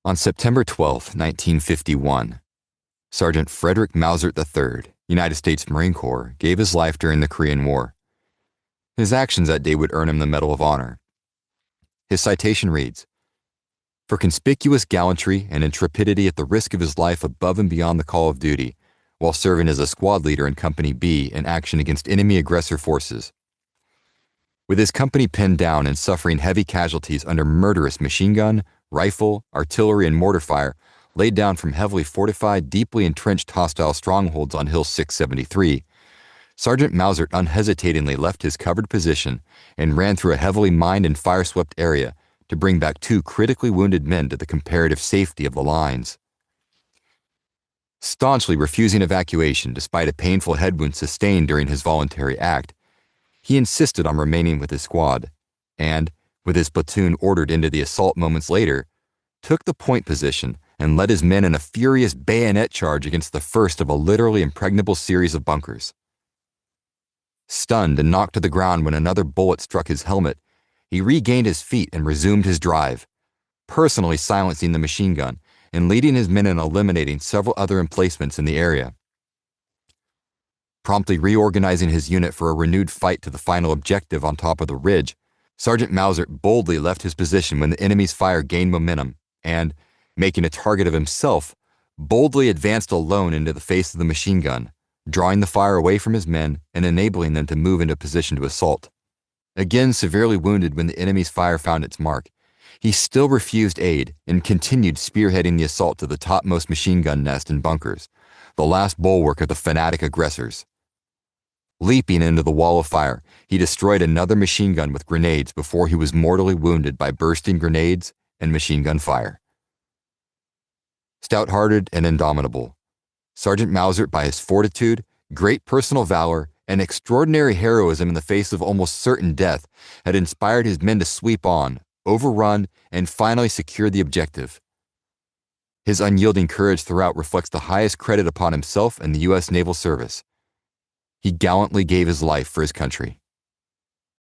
On September 12, 1951, Sgt Frederick Mausert III, United States Marine Corps, gave his life during the Korean War. His actions that day would earn him the Medal of Honor. His citation reads, "For conspicuous gallantry and intrepidity at the risk of his life above and beyond the call of duty, while serving as a squad leader in Company B in action against enemy aggressor forces. With his company pinned down and suffering heavy casualties under murderous machine gun, rifle, artillery, and mortar fire laid down from heavily fortified, deeply entrenched hostile strongholds on Hill 673, Sgt Mausert unhesitatingly left his covered position and ran through a heavily mined and fire-swept area to bring back 2 critically wounded men to the comparative safety of the lines. Staunchly refusing evacuation despite a painful head wound sustained during his voluntary act, he insisted on remaining with his squad, and, with his platoon ordered into the assault moments later, took the point position and led his men in a furious bayonet charge against the first of a literally impregnable series of bunkers. Stunned and knocked to the ground when another bullet struck his helmet, he regained his feet and resumed his drive, personally silencing the machine gun and leading his men in eliminating several other emplacements in the area. Promptly reorganizing his unit for a renewed fight to the final objective on top of the ridge, Sgt Mausert boldly left his position when the enemy's fire gained momentum and, making a target of himself, boldly advanced alone into the face of the machine gun, drawing the fire away from his men and enabling them to move into position to assault. Again severely wounded when the enemy's fire found its mark, he still refused aid and continued spearheading the assault to the topmost machine gun nest and bunkers, the last bulwark of the fanatic aggressors. Leaping into the wall of fire, he destroyed another machine gun with grenades before he was mortally wounded by bursting grenades and machine gun fire. Stouthearted and indomitable, Sgt Mausert, by his fortitude, great personal valor, and extraordinary heroism in the face of almost certain death, had inspired his men to sweep on, overrun, and finally secure the objective. His unyielding courage throughout reflects the highest credit upon himself and the U.S. Naval Service. He gallantly gave his life for his country.